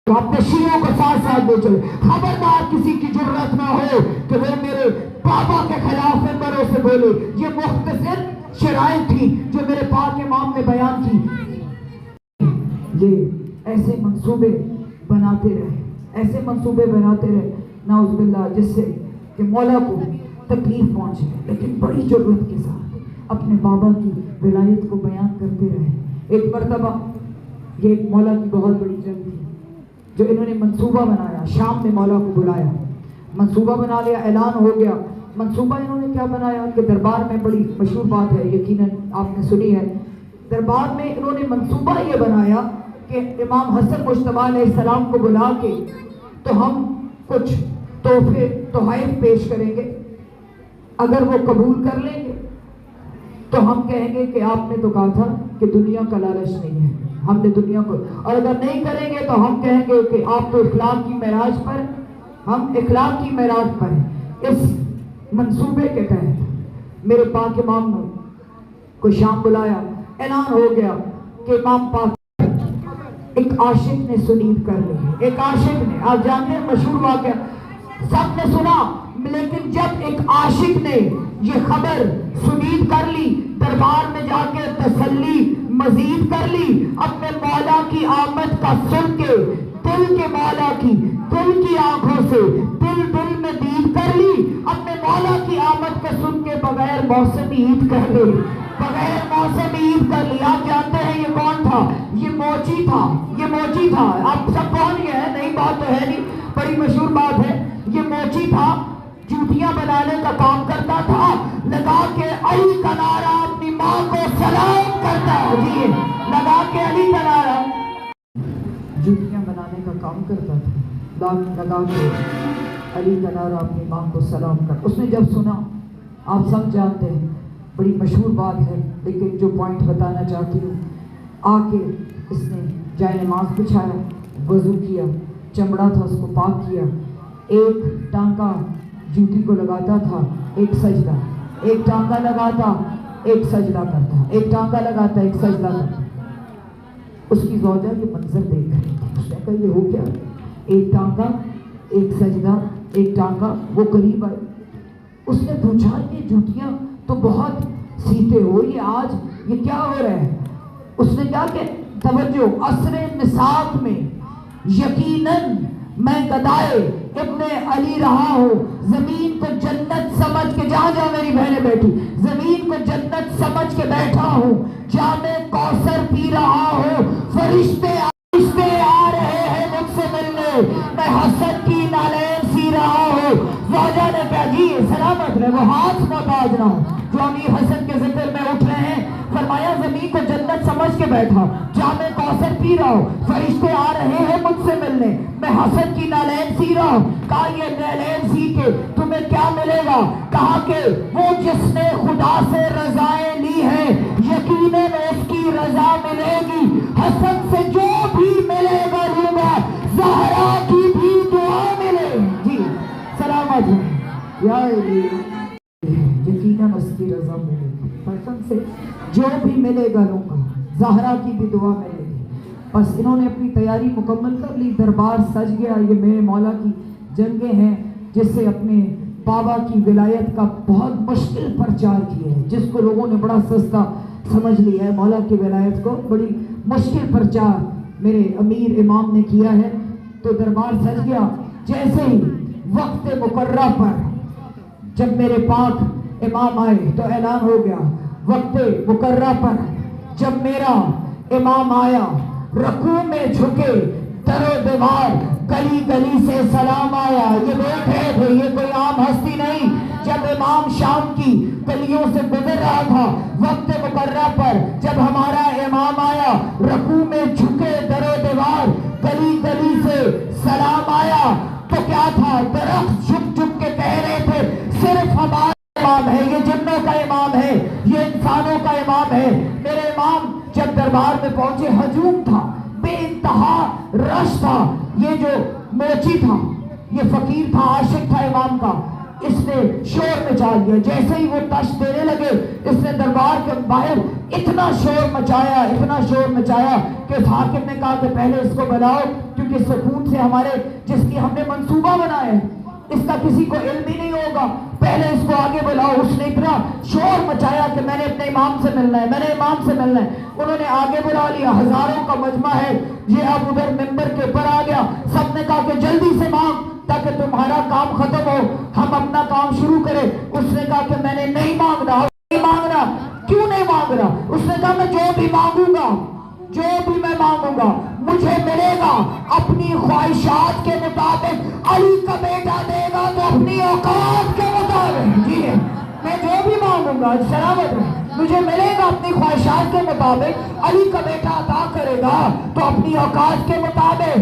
تو اپنے شیعوں کو ساتھ ساتھ لے چلے. خبردار کسی کی جرت نہ ہو کہ وہ میرے بابا کے خلاف منبروں سے بولے. یہ مختصر شرائط تھی جو میرے پاک امام نے بیان کی. یہ ایسے منصوبے بناتے رہے نعوذ باللہ، جس سے کہ مولا کو تکلیف پہنچے، لیکن بڑی ضرورت کے ساتھ اپنے بابا کی ولایت کو بیان کرتے رہے. ایک مرتبہ یہ ایک مولا کی بہت بڑی جنگ تھی جو انہوں نے منصوبہ بنایا. شام میں مولا کو بلایا، منصوبہ بنا لیا، اعلان ہو گیا. منصوبہ انہوں نے کیا بنایا کہ دربار میں بڑی مشہور بات ہے، یقیناً آپ نے سنی ہے. دربار میں انہوں نے منصوبہ یہ بنایا کہ امام حسن مجتبیٰ علیہ السلام کو بلا کے تو ہم کچھ تحائف پیش کریں گے. اگر وہ قبول کر لیں گے تو ہم کہیں گے کہ آپ نے تو کہا تھا کہ دنیا کا لالچ نہیں ہے، ہم نے دنیا کو، اور اگر نہیں کریں گے تو ہم کہیں گے کہ آپ تو اخلاق کی معراج پر، ہم اخلاق کی معراج پر ہیں. اس منصوبے کے تحت میرے پاک امام نے کو شام بلایا، اعلان ہو گیا کہ امام پاک ایک عاشق نے سنید کر لی. ایک عاشق نے، آپ جانتے ہیں مشہور واقعہ، سب نے سنا، لیکن جب ایک عاشق نے یہ خبر سنید کر لی، دربار میں جا کے تسلی مزید کر لی، اپنے مولا کی آمد کا سن کے دل کے مولا کی دل کی آنکھوں سے دل میں دید کر لی، اپنے مولا کی آمد کا سن کے بغیر موسم عید کر لی، بغیر موسم عید کر لی. آپ جانتے ہیں یہ کون تھا؟ یہ موچی تھا. آپ سب کون یہ ہے؟ نئی بات تو ہے نہیں، بڑی مشہور بات ہے. یہ موچی تھا، جوتیاں بنانے کا کام کرتا تھا، لگا کے علی کا نعرہ اپنی ماں کو سلام کرتا ہے. جی لگا کے علی کا نعرہ، جوتیاں بنانے کا کام کرتا تھا، لگا کے علی کا نعرہ اپنی ماں کو سلام کرتا. اس نے جب سنا، آپ سب جانتے ہیں بڑی مشہور بات ہے، لیکن جو پوائنٹ بتانا چاہتی ہوں، آ کے اس نے جائے نماز بچھایا، وضو کیا، چمڑا تھا اس کو پاک کیا، ایک ٹانکا جوتی کو لگاتا تھا، ایک سجدہ، ایک ٹانکا لگاتا ایک سجدہ کرتا، ایک ٹانکا لگاتا ایک سجدہ کرتا. اس کی زوجہ یہ منظر دیکھ رہی تھی. اس نے کہا یہ ہو کیا؟ ایک ٹانکا ایک سجدہ، ایک ٹانکا. وہ قریب آئی، اس نے پوچھا یہ جوتیاں تو بہت سیتے ہو، یہ آج یہ کیا ہو رہا ہے؟ اس نے کہا کہ توجہ، عصر نساء میں یقیناً میں گدائے ابن علی رہا ہوں، زمین کو جنت سمجھ کے، جہاں میری بہنیں بیٹھی، زمین کو جنت سمجھ کے بیٹھا ہوں، جام کوثر پی رہا ہوں، فرشتے آ رہے ہیں مجھ سے ملنے، میں حسن کی نالین سی رہا ہوں. زوجہ نے کہا جی سلامت رہے، وہ ہاتھ محتاج نہ ہو جو امیر حسن کے ذکر میں اٹھ رہے ہیں. فرمایا زمین کو جنت سمجھ کے بیٹھا، جام کوثر پی رہا ہوں، فرشتے آ رہے ہیں مجھ سے ملنے، میں حسن کی نالین سی رہا ہوں. کہا یہ نالین سی کے تمہیں کیا ملے گا؟ کہا کہ وہ جس نے خدا سے رضائیں لی ہیں یقیناً اس کی رضا ملے گی. حسن سے جو بھی ملے گا لوں گا، زہرا کی بھی دعا ملے. جی سلامت ہے یا علی، یقیناً اس کی رضا ملے گی. حسن سے جو بھی ملے گا لوں گا، زہرا کی بھی دعا ملے گی. بس انہوں نے اپنی تیاری مکمل کر لی، دربار سج گیا. یہ میرے مولا کی جنگیں ہیں جس سے اپنے بابا کی ولایت کا بہت مشکل پرچار کیا ہے، جس کو لوگوں نے بڑا سستا سمجھ لیا ہے. مولا کی ولایت کو بڑی مشکل پرچار میرے امیر امام نے کیا ہے. تو دربار سج گیا. جیسے ہی وقت مقررہ پر جب میرے پاک امام آئے تو اعلان ہو گیا، وقت مقررہ پر جب میرا امام آیا، رکوع میں جھکے، در و دیوار گلی گلی سے سلام آیا. یہ دیکھ رہے تھے یہ کوئی عام ہستی نہیں. جب امام شام کی گلیوں سے گزر رہا تھا، وقت مقررہ پر جب ہمارا امام آیا، رکوع میں جھکے، در و دیوار گلی گلی سے سلام آیا. تو کیا تھا؟ درخت جھک جھک کے کہہ رہے تھے صرف ہمارا امام ہے، یہ جنوں کا امام ہے، یہ انسانوں کا امام ہے. میرے امام جب دربار میں پہنچے، ہجوم تھا، بے انتہا رش تھا. یہ جو موچی تھا، یہ فقیر تھا، عاشق تھا امام کا، اس نے شور مچا دیا. جیسے ہی وہ تش دینے لگے، اس نے دربار کے باہر اتنا شور مچایا کہ حاکم نے کہا کہ پہلے اس کو بلاؤ، کیونکہ سکوت ہمارے جس کی ہم نے منصوبہ بنایا ہے اس کا کسی کو علم ہی نہیں ہوگا. پہلے اس کو آگے بلاؤ. اس نے اتنا شور مچایا کہ میں نے اپنے امام سے ملنا ہے, میں نے امام سے ملنا ہے. انہوں نے آگے بلا لیا, ہزاروں کا مجمع ہے, یہ اب ادھر ممبر کے اوپر آ گیا. سب نے کہا کہ جلدی سے مانگ تاکہ تمہارا کام ختم ہو, ہم اپنا کام شروع کریں. اس نے کہا کہ میں نے نہیں مانگنا. نہیں مانگنا. کیوں نہیں مانگنا؟ اس نے کہا میں جو بھی مانگوں گا, جو بھی میں مانگوں گا مجھے ملے گا اپنی خواہشات کے مطابق. علی کا بیٹا دے گا تو اپنی اوقات کے مطابق. جی میں جو بھی مانگوں گا سلامت مجھے ملے گا اپنی خواہشات کے مطابق. علی کا بیٹا عطا کرے گا تو اپنی اوقات کے مطابق.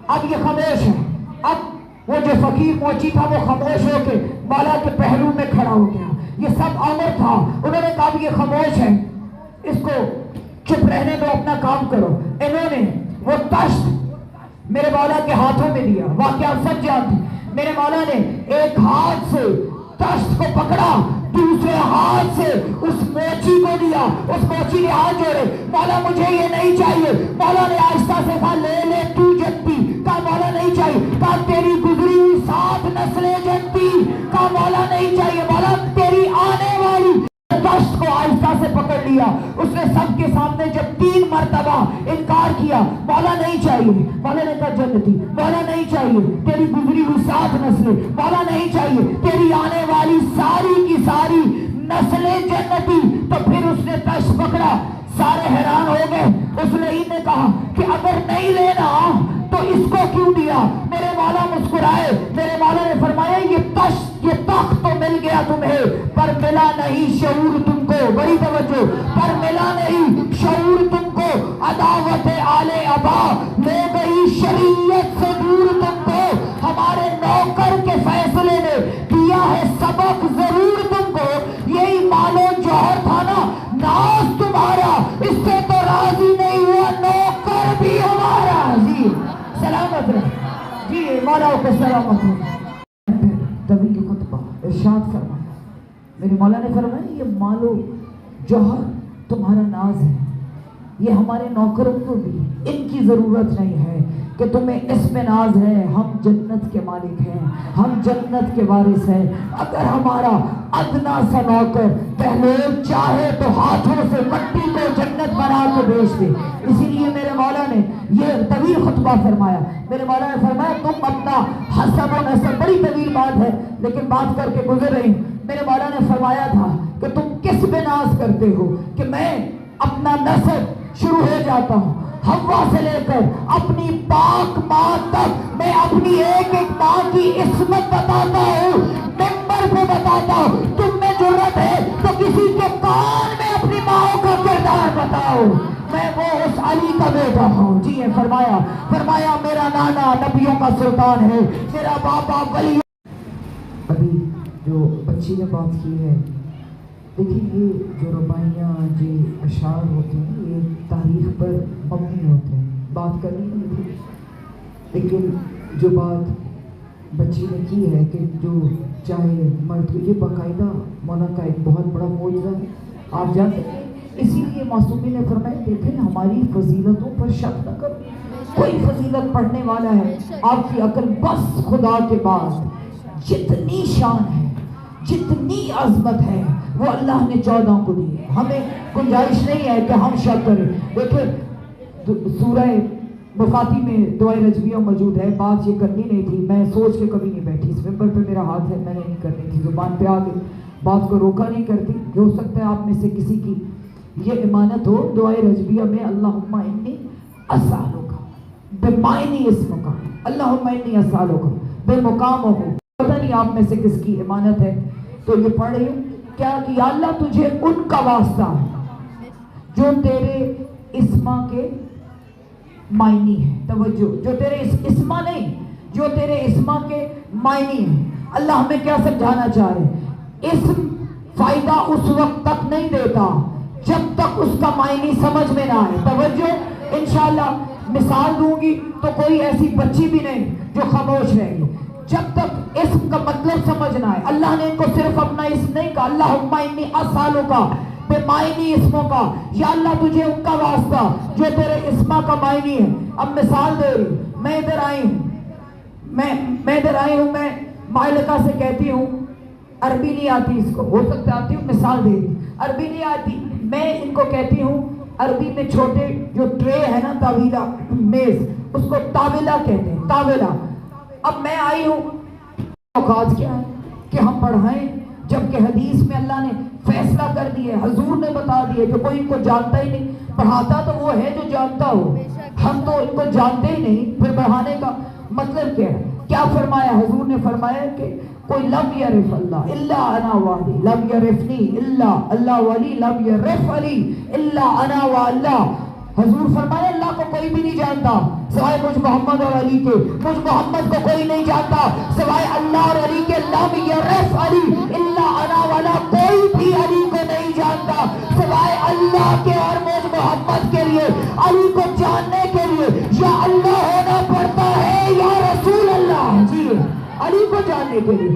اب یہ خاموش ہے. اب وہ جو فقیر موچی تھا وہ خاموش ہو کے مولا کے پہلو میں کھڑا ہو گیا. یہ سب عمر تھا. انہوں نے کہا یہ خاموش ہے, اس کو چپ رہنے دو, اپنا کام کرو. انہوں نے وہ تشت میرے مولا کے ہاتھوں میں دیا. واقعہ سب جانتے. میرے مولا نے ایک ہاتھ سے تشت کو پکڑا, دوسرے ہاتھ سے اس موچی کو دیا. اس موچی نے ہاتھ جوڑے, مولا مجھے یہ نہیں چاہیے. مولا نے آہستہ سے کہا لے لے تو جنتی. کہا مولا نہیں چاہیے. کہا تیری گزری ہوئی 7 نسلیں جنتی. کہا مولا نہیں چاہیے. مولا تیری آنے والی. تشت کو آہستہ سے پکڑ لیا. اس نے سب کے سامنے جب 3 مرتبہ انکار کیا, مولا نہیں چاہیے. مولا نے کہا جنتی. مولا نہیں چاہیے. تیری گزری ہوئی 7 نسلیں. مولا نہیں چاہیے. تیری آنے والی ساری کی ساری نسلیں جنتی. تو پھر اس نے تشت پکڑا. سارے حیران ہو گئے. اس نے ہی نے کہا کہ اگر نہیں لینا تو اس کو کیوں دیا؟ میرے مولا مسکرائے. میرے مولا نے فرمایا یہ تشت یہ تخت تو مل گیا تمہیں پر ملا نہیں شعور تم کو. بڑی توجہ. پر ملا نہیں شعور تم کو. عداوت آل ابا لے گئی شریعت سے دور تم کو. ہمارے نوکر کے فیصلے نے دیا ہے سبق ضرور تم کو. یہی مال و جوہر تھا نا ناز تمہارا, اس سے تو راضی نہیں ہوا نوکر بھی ہمارا. جی سلامت رہے. جی مولا کو سلامت رہے. طویل خطبہ ارشاد فرمایا. میرے مولا نے فرمایا یہ مال و جوہر تمہارا ناز ہے, یہ ہمارے نوکروں کو بھی ان کی ضرورت نہیں ہے کہ تمہیں اس میں ناز ہے. ہم جنت کے مالک ہیں, ہم جنت کے وارث ہیں. اگر ہمارا ادنا سا نوکر پہلے چاہے تو ہاتھوں سے مٹی کو جنت بنا کے بیچ دے. اسی لیے میرے مولا نے یہ طویل خطبہ فرمایا. میرے مولا نے فرمایا تم اپنا حسب و نسب, بڑی طویل بات ہے لیکن بات کر کے گزر رہی. میرے مولا نے فرمایا تھا کہ تم کس پہ ناز کرتے ہو کہ میں اپنا نسب شروع ہو جاتا ہوں حوا سے لے کر اپنی پاک ماں تک. میں اپنی ایک ایک ماں کی عصمت بتاتا ہوں, ممبر پہ بتاتا ہوں. تم میں جرت ہے تو کسی کے کان میں اپنی ماں کا کردار بتاؤ. میں وہ اس علی کا بیٹا ہوں. جی فرمایا میرا نانا نبیوں کا سلطان ہے, میرا بابا ولی. ابھی جو بچی نے بات کی ہے, دیکھیں یہ جو ربائیاں جو اشعار ہوتے ہیں یہ تاریخ پر مبنی ہوتے ہیں. بات کرنی نہیں تھی لیکن جو بات بچی نے کی ہے کہ جو چاہے مرد, یہ باقاعدہ مولا کا ایک بہت بڑا معجزہ ہے. آپ جانتے ہیں اسی لیے معصومی نے فرمایا دیکھیں ہماری فضیلتوں پر شک نہ کرو. کوئی فضیلت پڑھنے والا ہے آپ کی عقل بس خدا کے پاس جتنی شان ہے جتنی عظمت ہے وہ اللہ نے 14 کو دی ہے. ہمیں گنجائش نہیں ہے کہ ہم شک کریں. دیکھیں سورہ مفاتی میں دعائے رجویہ موجود ہے. بات یہ کرنی نہیں تھی, میں سوچ کے کبھی نہیں بیٹھی. اس ممبر پہ میرا ہاتھ ہے, میں نے نہیں کرنی تھی, زبان پہ آ گئی, بات کو روکا نہیں کرتی. ہو سکتا ہے آپ میں سے کسی کی یہ امانت ہو دعائے رجویہ میں اللہم انی اسالک بمعنی اسمک, اللہم انی اسالک بے مقام ہو. پتہ نہیں آپ میں سے کس کی امانت ہے تو یہ پڑھ رہی ہوں کیا کہ یا اللہ تجھے ان کا واسطہ ہے جو تیرے اسما کے معنی ہے. توجہ, جو تیرے اسما نہیں, جو تیرے اسما کے معنی ہیں. اللہ ہمیں کیا سمجھانا چاہ رہے, اسم فائدہ اس وقت تک نہیں دیتا جب تک اس کا معنی سمجھ میں نہ آئے. توجہ, انشاءاللہ مثال دوں گی تو کوئی ایسی بچی بھی نہیں جو خاموش رہے گی جب تک اسم کا مطلب سمجھ نہ آئے. اللہ نے ان کو صرف اپنا اسم نہیں کہا, اللہم انی اسالک بے معنی اسموں کا, یا اللہ تجھے ان کا واسطہ جو تیرے اسما کا معنی ہے. اب مثال دے رہی ہوں, میں ادھر آئی ہوں, میں ادھر آئی ہوں، میں مالکہ سے کہتی ہوں عربی نہیں آتی اس کو، ہو سکتا آتی ہوں، مثال دے دی، عربی نہیں آتی، میں ان کو کہتی ہوں عربی میں چھوٹے جو ٹرے ہے نا طاولہ میز، اس کو طاولہ کہتے ہیں، طاولہ۔ اب میں آئی ہوں، اوقات کیا ہے کہ ہم پڑھائیں، جبکہ حدیث میں اللہ نے فیصلہ کر دیا ہے، حضور نے بتا دیا کہ کوئی ان کو جانتا ہی نہیں، پڑھاتا تو وہ ہے جو جانتا ہو، ہم تو ان کو جانتے ہی نہیں، پھر پڑھانے کا مطلب کیا ہے؟ کیا فرمایا حضور نے؟ فرمایا کہ کوئی لم یعرف اللہ الا انا والی، لم یعرفنی الا اللہ ولی، لم یعرف علی الا انا واللہ۔ حضور فرمایا اللہ کو کوئی بھی نہیں جانتا سوائے مجھ محمد اور علی کے، مجھ محمد کو کوئی نہیں جانتا سوائے اللہ اور علی کے، لم یعرف علی الا انا والا، کوئی بھی علی کو نہیں جانتا سوائے اللہ کے اور مجھ محمد کے لیے۔ علی کو جاننے کے لیے یا اللہ ہونا پڑتا ہے یا رسول اللہ، جی علی کو جاننے کے لیے